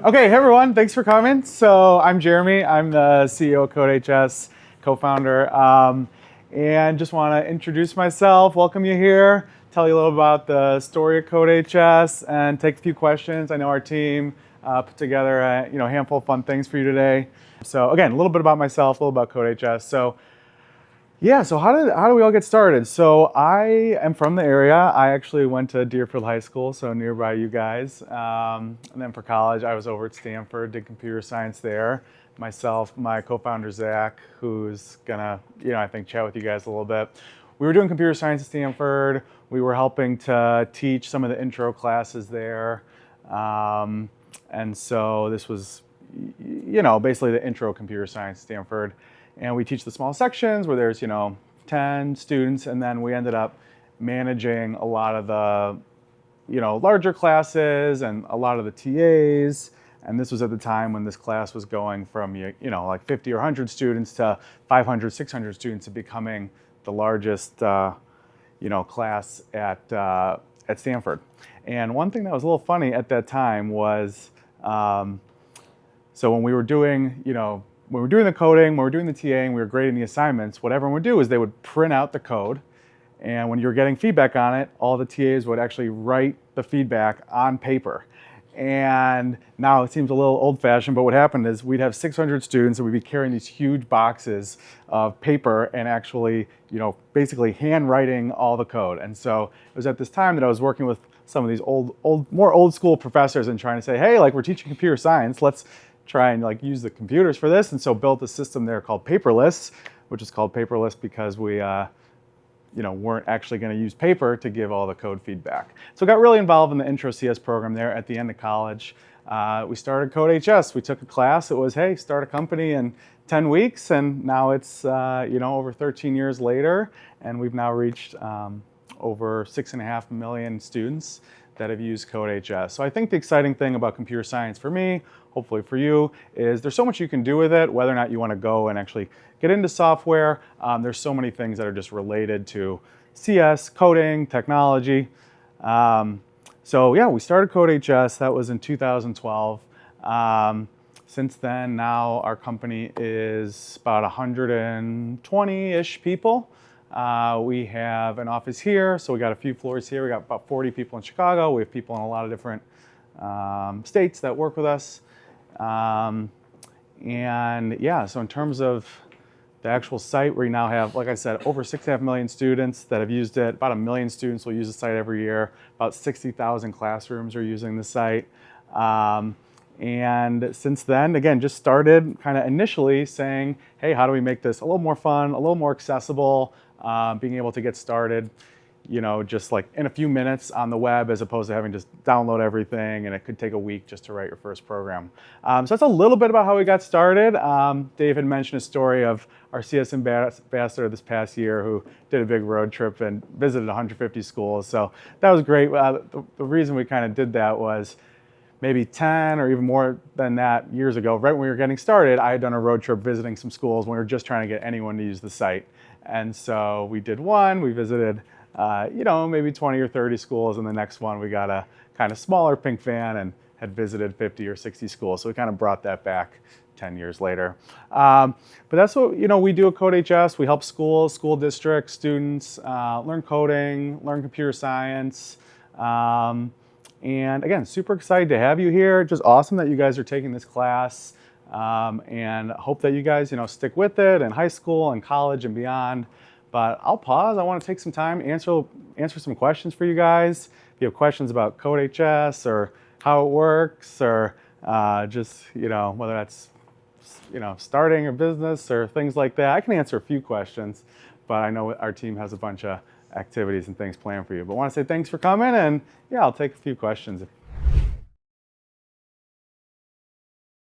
Okay, hey everyone, thanks for coming. So I'm Jeremy, I'm the CEO of CodeHS, co-founder, and just want to introduce myself, welcome you here, tell you a little about the story of CodeHS, and take a few questions. I know our team put together a handful of fun things for you today. So again, a little bit about myself, a little about CodeHS. So how do we all get started? So I am from the area. I actually went to Deerfield High School, so nearby you guys. And then for college, I was over at Stanford, did computer science there. Myself, my co-founder Zach, who's gonna, I think chat with you guys a little bit. We were doing computer science at Stanford. We were helping to teach some of the intro classes there. And so this was, basically the intro computer science at Stanford. And we teach the small sections where there's, 10 students, and then we ended up managing a lot of the, larger classes and a lot of the TAs. And this was at the time when this class was going from, like 50 or 100 students to 500, 600 students to becoming the largest, class at Stanford. And one thing that was a little funny at that time was, so when we were doing, when we were doing the coding, when we were doing the TA, and we were grading the assignments, what everyone would do is they would print out the code, and when you were getting feedback on it, all the TAs would actually write the feedback on paper. And now it seems a little old-fashioned, but what happened is we'd have 600 students, and we'd be carrying these huge boxes of paper and actually, basically handwriting all the code. And so it was at this time that I was working with some of these more old-school professors and trying to say, hey, we're teaching computer science, let's try and use the computers for this. And so built a system there called paperless, which is called paperless because we weren't actually going to use paper to give all the code feedback. So got really involved in the intro CS program there at the end of college. We started CodeHS. We took a class. It was, hey, start a company in 10 weeks. And now it's, over 13 years later. And we've now reached over 6.5 million students that have used CodeHS. So I think the exciting thing about computer science for me, hopefully for you, is there's so much you can do with it, whether or not you want to go and actually get into software. There's so many things that are just related to CS, coding, technology. So yeah, we started CodeHS. That was in 2012. Since then, now our company is about 120-ish people. We have an office here, so we got a few floors here. We got about 40 people in Chicago. We have people in a lot of different states that work with us. And yeah, so in terms of the actual site, we now have, like I said, over 6.5 million students that have used it. About 1 million students will use the site every year. About 60,000 classrooms are using the site. And since then, again, just started kind of initially saying, hey, how do we make this a little more fun, a little more accessible, being able to get started, just like in a few minutes on the web as opposed to having to just download everything, and it could take a week just to write your first program. So that's a little bit about how we got started. Dave had mentioned a story of our CS ambassador this past year who did a big road trip and visited 150 schools. So that was great. The reason we kind of did that was maybe 10 or even more than that years ago, right when we were getting started, I had done a road trip visiting some schools when we were just trying to get anyone to use the site. And so we did one, we visited, maybe 20 or 30 schools, and the next one we got a kind of smaller pink van and had visited 50 or 60 schools. So we kind of brought that back 10 years later. But that's what, we do at CodeHS. We help schools, school districts, students learn coding, learn computer science. And again, super excited to have you here. Just awesome that you guys are taking this class, and hope that you guys, stick with it in high school and college and beyond. But I'll pause. I want to take some time, answer some questions for you guys. If you have questions about CodeHS or how it works, or just, whether that's, starting a business or things like that, I can answer a few questions, but I know our team has a bunch of activities and things planned for you. But I want to say thanks for coming, and yeah, I'll take a few questions